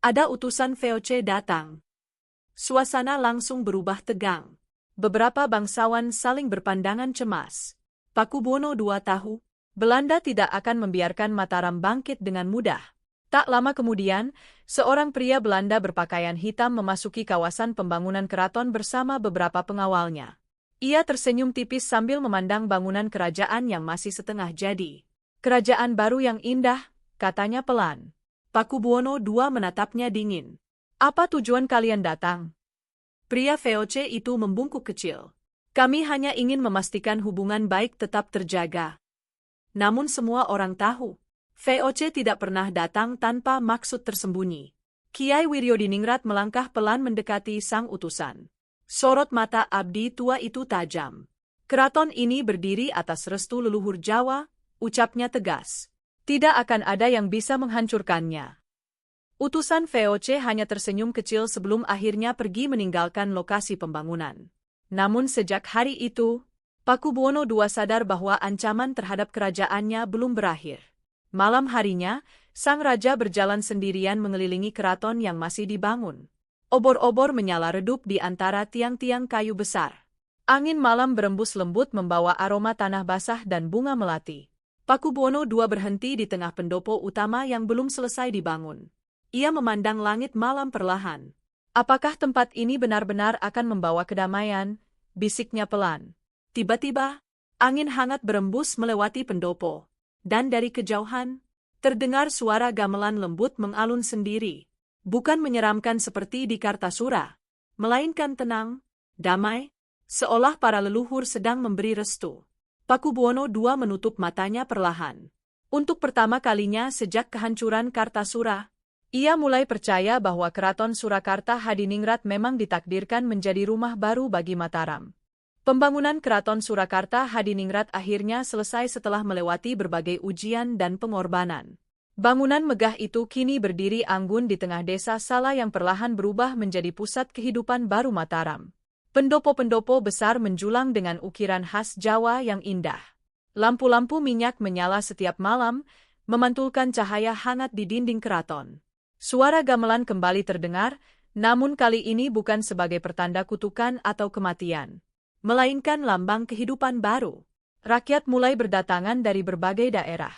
Ada utusan VOC datang. Suasana langsung berubah tegang. Beberapa bangsawan saling berpandangan cemas. Pakubuwono II tahu, Belanda tidak akan membiarkan Mataram bangkit dengan mudah. Tak lama kemudian, seorang pria Belanda berpakaian hitam memasuki kawasan pembangunan keraton bersama beberapa pengawalnya. Ia tersenyum tipis sambil memandang bangunan kerajaan yang masih setengah jadi. "Kerajaan baru yang indah," katanya pelan. Pakubuwono II menatapnya dingin. "Apa tujuan kalian datang?" Pria VOC itu membungkuk kecil. "Kami hanya ingin memastikan hubungan baik tetap terjaga." Namun semua orang tahu, VOC tidak pernah datang tanpa maksud tersembunyi. Kiai Wiryodiningrat melangkah pelan mendekati sang utusan. Sorot mata abdi tua itu tajam. "Keraton ini berdiri atas restu leluhur Jawa," ucapnya tegas. "Tidak akan ada yang bisa menghancurkannya." Utusan VOC hanya tersenyum kecil sebelum akhirnya pergi meninggalkan lokasi pembangunan. Namun sejak hari itu, Pakubuwono II sadar bahwa ancaman terhadap kerajaannya belum berakhir. Malam harinya, sang raja berjalan sendirian mengelilingi keraton yang masih dibangun. Obor-obor menyala redup di antara tiang-tiang kayu besar. Angin malam berembus lembut membawa aroma tanah basah dan bunga melati. Pakubuwono II berhenti di tengah pendopo utama yang belum selesai dibangun. Ia memandang langit malam perlahan. "Apakah tempat ini benar-benar akan membawa kedamaian?" bisiknya pelan. Tiba-tiba, angin hangat berembus melewati pendopo. Dan dari kejauhan, terdengar suara gamelan lembut mengalun sendiri. Bukan menyeramkan seperti di Kartasura, melainkan tenang, damai, seolah para leluhur sedang memberi restu. Pakubuwono II menutup matanya perlahan. Untuk pertama kalinya sejak kehancuran Kartasura, ia mulai percaya bahwa Keraton Surakarta Hadiningrat memang ditakdirkan menjadi rumah baru bagi Mataram. Pembangunan Keraton Surakarta Hadiningrat akhirnya selesai setelah melewati berbagai ujian dan pengorbanan. Bangunan megah itu kini berdiri anggun di tengah desa Sala yang perlahan berubah menjadi pusat kehidupan baru Mataram. Pendopo-pendopo besar menjulang dengan ukiran khas Jawa yang indah. Lampu-lampu minyak menyala setiap malam, memantulkan cahaya hangat di dinding keraton. Suara gamelan kembali terdengar, namun kali ini bukan sebagai pertanda kutukan atau kematian, melainkan lambang kehidupan baru. Rakyat mulai berdatangan dari berbagai daerah.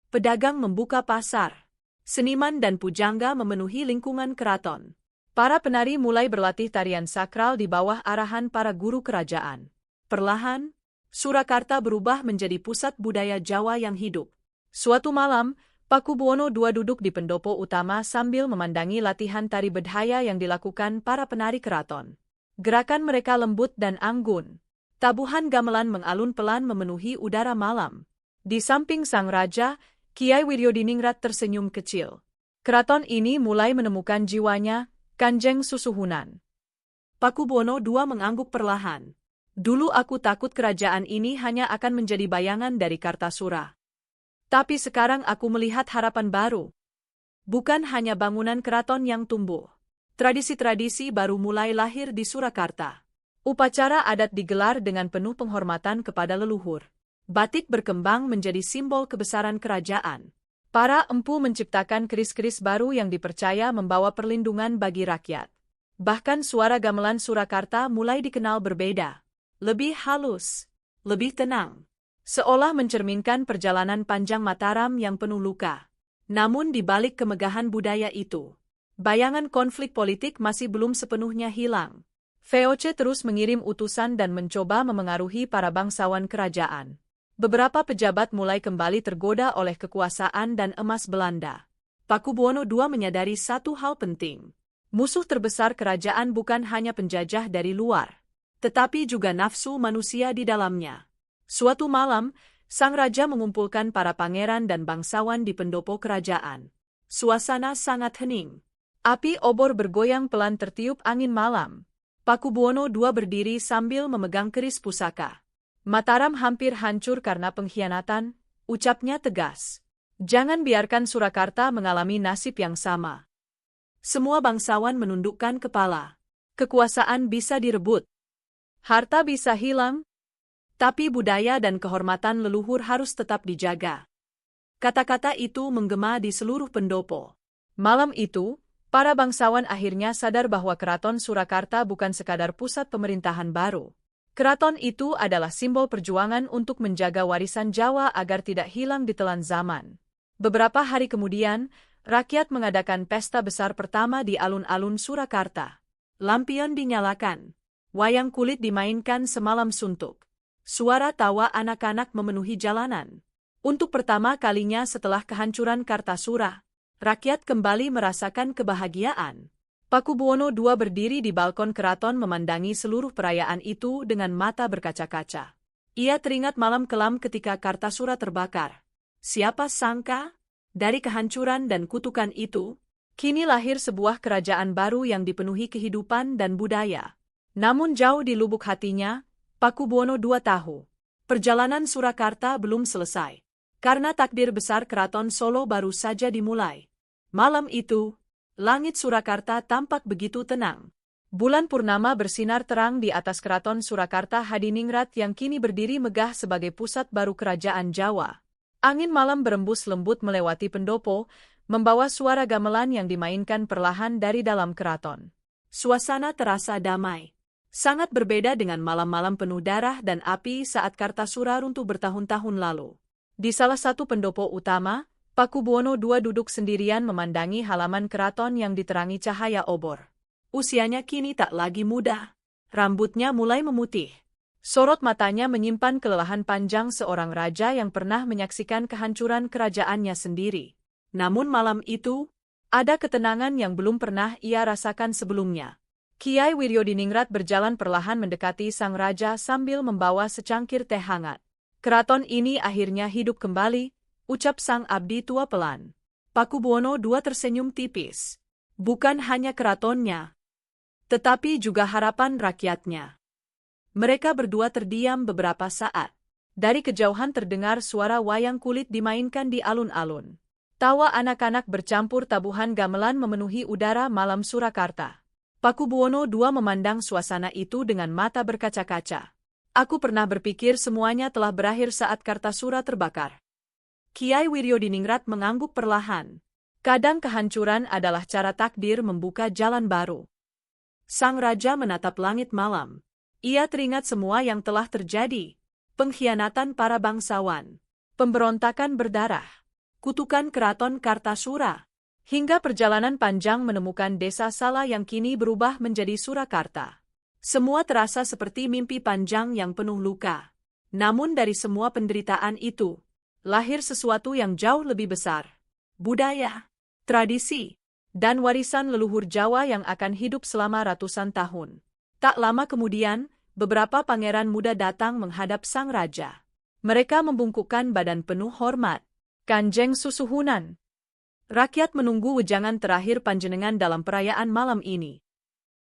Pedagang membuka pasar. Seniman dan pujangga memenuhi lingkungan keraton. Para penari mulai berlatih tarian sakral di bawah arahan para guru kerajaan. Perlahan, Surakarta berubah menjadi pusat budaya Jawa yang hidup. Suatu malam, Pakubuwono II duduk di pendopo utama sambil memandangi latihan tari bedhaya yang dilakukan para penari keraton. Gerakan mereka lembut dan anggun. Tabuhan gamelan mengalun pelan memenuhi udara malam. Di samping sang raja, Kiai Wiryodiningrat tersenyum kecil. Keraton ini mulai menemukan jiwanya, Kanjeng Susuhunan. Pakubuwono II mengangguk perlahan. "Dulu aku takut kerajaan ini hanya akan menjadi bayangan dari Kartasura. Tapi sekarang aku melihat harapan baru. Bukan hanya bangunan keraton yang tumbuh. Tradisi-tradisi baru mulai lahir di Surakarta. Upacara adat digelar dengan penuh penghormatan kepada leluhur. Batik berkembang menjadi simbol kebesaran kerajaan. Para empu menciptakan keris-keris baru yang dipercaya membawa perlindungan bagi rakyat. Bahkan suara gamelan Surakarta mulai dikenal berbeda. Lebih halus, lebih tenang. Seolah mencerminkan perjalanan panjang Mataram yang penuh luka. Namun di balik kemegahan budaya itu, bayangan konflik politik masih belum sepenuhnya hilang. VOC terus mengirim utusan dan mencoba memengaruhi para bangsawan kerajaan. Beberapa pejabat mulai kembali tergoda oleh kekuasaan dan emas Belanda. Pakubuwono II menyadari satu hal penting. Musuh terbesar kerajaan bukan hanya penjajah dari luar, tetapi juga nafsu manusia di dalamnya. Suatu malam, sang raja mengumpulkan para pangeran dan bangsawan di pendopo kerajaan. Suasana sangat hening. Api obor bergoyang pelan tertiup angin malam. Pakubuwono II berdiri sambil memegang keris pusaka. "Mataram hampir hancur karena pengkhianatan," ucapnya tegas. "Jangan biarkan Surakarta mengalami nasib yang sama." Semua bangsawan menundukkan kepala. Kekuasaan bisa direbut. Harta bisa hilang. Tapi budaya dan kehormatan leluhur harus tetap dijaga. Kata-kata itu menggema di seluruh pendopo. Malam itu, para bangsawan akhirnya sadar bahwa Keraton Surakarta bukan sekadar pusat pemerintahan baru, Keraton itu adalah simbol perjuangan untuk menjaga warisan Jawa agar tidak hilang ditelan zaman. Beberapa hari kemudian, rakyat mengadakan pesta besar pertama di alun-alun Surakarta. Lampion dinyalakan. Wayang kulit dimainkan semalam suntuk. Suara tawa anak-anak memenuhi jalanan. Untuk pertama kalinya setelah kehancuran Kartasura, rakyat kembali merasakan kebahagiaan. Pakubuwono II berdiri di balkon keraton memandangi seluruh perayaan itu dengan mata berkaca-kaca. Ia teringat malam kelam ketika Kartasura terbakar. Siapa sangka, dari kehancuran dan kutukan itu, kini lahir sebuah kerajaan baru yang dipenuhi kehidupan dan budaya. Namun jauh di lubuk hatinya, Pakubuwono II tahu, perjalanan Surakarta belum selesai. Karena takdir besar Keraton Solo baru saja dimulai. Malam itu, langit Surakarta tampak begitu tenang. Bulan purnama bersinar terang di atas Keraton Surakarta Hadiningrat yang kini berdiri megah sebagai pusat baru kerajaan Jawa. Angin malam berembus lembut melewati pendopo, membawa suara gamelan yang dimainkan perlahan dari dalam keraton. Suasana terasa damai. Sangat berbeda dengan malam-malam penuh darah dan api saat Kartasura runtuh bertahun-tahun lalu. Di salah satu pendopo utama, Pakubuwono II duduk sendirian memandangi halaman keraton yang diterangi cahaya obor. Usianya kini tak lagi muda. Rambutnya mulai memutih. Sorot matanya menyimpan kelelahan panjang seorang raja yang pernah menyaksikan kehancuran kerajaannya sendiri. Namun malam itu, ada ketenangan yang belum pernah ia rasakan sebelumnya. Kiai Wiryodiningrat berjalan perlahan mendekati sang raja sambil membawa secangkir teh hangat. Keraton ini akhirnya hidup kembali, ucap sang abdi tua pelan. Pakubuwono II tersenyum tipis. Bukan hanya keratonnya, tetapi juga harapan rakyatnya. Mereka berdua terdiam beberapa saat. Dari kejauhan terdengar suara wayang kulit dimainkan di alun-alun. Tawa anak-anak bercampur tabuhan gamelan memenuhi udara malam Surakarta. Pakubuwono II memandang suasana itu dengan mata berkaca-kaca. Aku pernah berpikir semuanya telah berakhir saat Kartasura terbakar. Kiai Wiryodiningrat mengangguk perlahan. Kadang kehancuran adalah cara takdir membuka jalan baru. Sang raja menatap langit malam. Ia teringat semua yang telah terjadi. Pengkhianatan para bangsawan. Pemberontakan berdarah. Kutukan keraton Kartasura. Hingga perjalanan panjang menemukan desa Sala yang kini berubah menjadi Surakarta. Semua terasa seperti mimpi panjang yang penuh luka. Namun dari semua penderitaan itu, lahir sesuatu yang jauh lebih besar. Budaya, tradisi, dan warisan leluhur Jawa yang akan hidup selama ratusan tahun. Tak lama kemudian, beberapa pangeran muda datang menghadap sang raja. Mereka membungkukkan badan penuh hormat. Kanjeng Susuhunan. Rakyat menunggu wejangan terakhir panjenengan dalam perayaan malam ini.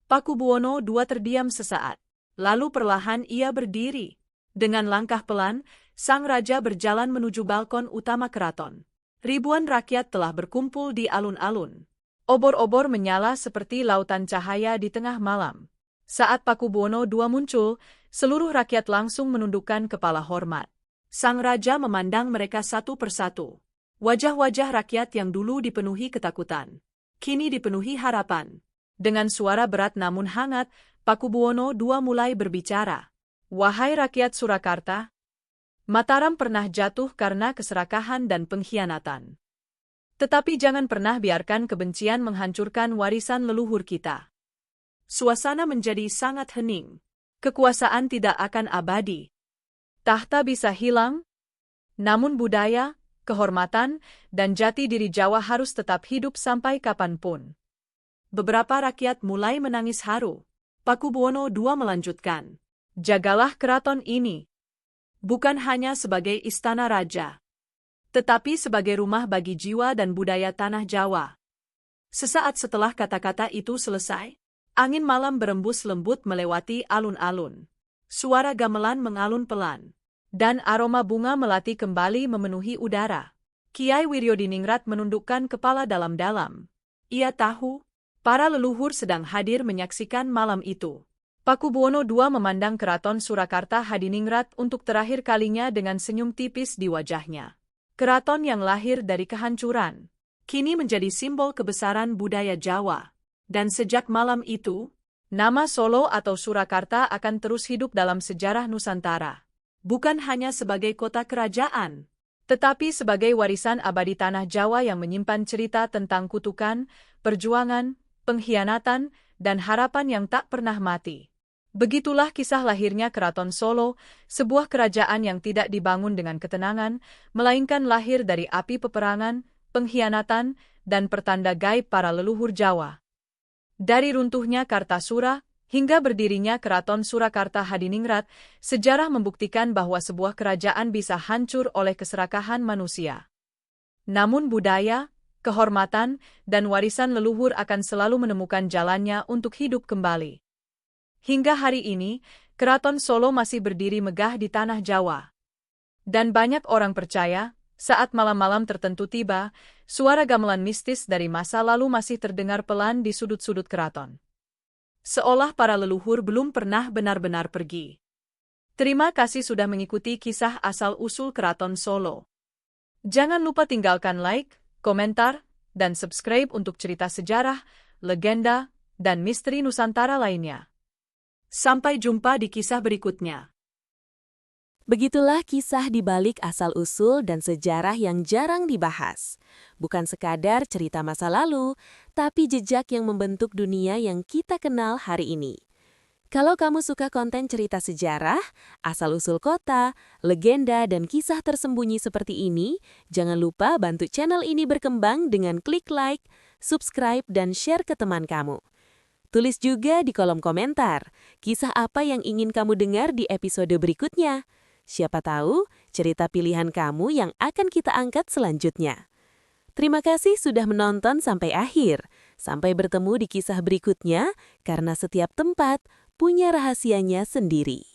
Pakubuwono II terdiam sesaat. Lalu perlahan ia berdiri. Dengan langkah pelan, sang raja berjalan menuju balkon utama keraton. Ribuan rakyat telah berkumpul di alun-alun. Obor-obor menyala seperti lautan cahaya di tengah malam. Saat Pakubuwono II muncul, seluruh rakyat langsung menundukkan kepala hormat. Sang raja memandang mereka satu persatu. Wajah-wajah rakyat yang dulu dipenuhi ketakutan, kini dipenuhi harapan. Dengan suara berat namun hangat, Pakubuwono II mulai berbicara. Wahai rakyat Surakarta, Mataram pernah jatuh karena keserakahan dan pengkhianatan. Tetapi jangan pernah biarkan kebencian menghancurkan warisan leluhur kita. Suasana menjadi sangat hening. Kekuasaan tidak akan abadi. Tahta bisa hilang, namun budaya, kehormatan, dan jati diri Jawa harus tetap hidup sampai kapanpun. Beberapa rakyat mulai menangis haru. Pakubuwono II melanjutkan, jagalah keraton ini. Bukan hanya sebagai istana raja, tetapi sebagai rumah bagi jiwa dan budaya tanah Jawa. Sesaat setelah kata-kata itu selesai, angin malam berembus lembut melewati alun-alun. Suara gamelan mengalun pelan, dan aroma bunga melati kembali memenuhi udara. Kiai Wiryodiningrat menundukkan kepala dalam-dalam. Ia tahu, para leluhur sedang hadir menyaksikan malam itu. Pakubuwono II memandang keraton Surakarta Hadiningrat untuk terakhir kalinya dengan senyum tipis di wajahnya. Keraton yang lahir dari kehancuran, kini menjadi simbol kebesaran budaya Jawa. Dan sejak malam itu, Nama Solo atau Surakarta akan terus hidup dalam sejarah Nusantara. Bukan hanya sebagai kota kerajaan, tetapi sebagai warisan abadi tanah Jawa yang menyimpan cerita tentang kutukan, perjuangan, pengkhianatan, dan harapan yang tak pernah mati. Begitulah kisah lahirnya Keraton Solo, sebuah kerajaan yang tidak dibangun dengan ketenangan, melainkan lahir dari api peperangan, pengkhianatan, dan pertanda gaib para leluhur Jawa. Dari runtuhnya Kartasura, hingga berdirinya Keraton Surakarta Hadiningrat, sejarah membuktikan bahwa sebuah kerajaan bisa hancur oleh keserakahan manusia. Namun budaya, kehormatan, dan warisan leluhur akan selalu menemukan jalannya untuk hidup kembali. Hingga hari ini, Keraton Solo masih berdiri megah di tanah Jawa. Dan banyak orang percaya, saat malam-malam tertentu tiba, suara gamelan mistis dari masa lalu masih terdengar pelan di sudut-sudut keraton. Seolah para leluhur belum pernah benar-benar pergi. Terima kasih sudah mengikuti kisah asal-usul Keraton Solo. Jangan lupa tinggalkan like, komentar, dan subscribe untuk cerita sejarah, legenda, dan misteri Nusantara lainnya. Sampai jumpa di kisah berikutnya. Begitulah kisah di balik asal-usul dan sejarah yang jarang dibahas. Bukan sekadar cerita masa lalu, tapi jejak yang membentuk dunia yang kita kenal hari ini. Kalau kamu suka konten cerita sejarah, asal-usul kota, legenda, dan kisah tersembunyi seperti ini, jangan lupa bantu channel ini berkembang dengan klik like, subscribe, dan share ke teman kamu. Tulis juga di kolom komentar, kisah apa yang ingin kamu dengar di episode berikutnya. Siapa tahu, cerita pilihan kamu yang akan kita angkat selanjutnya. Terima kasih sudah menonton sampai akhir. Sampai bertemu di kisah berikutnya, karena setiap tempat punya rahasianya sendiri.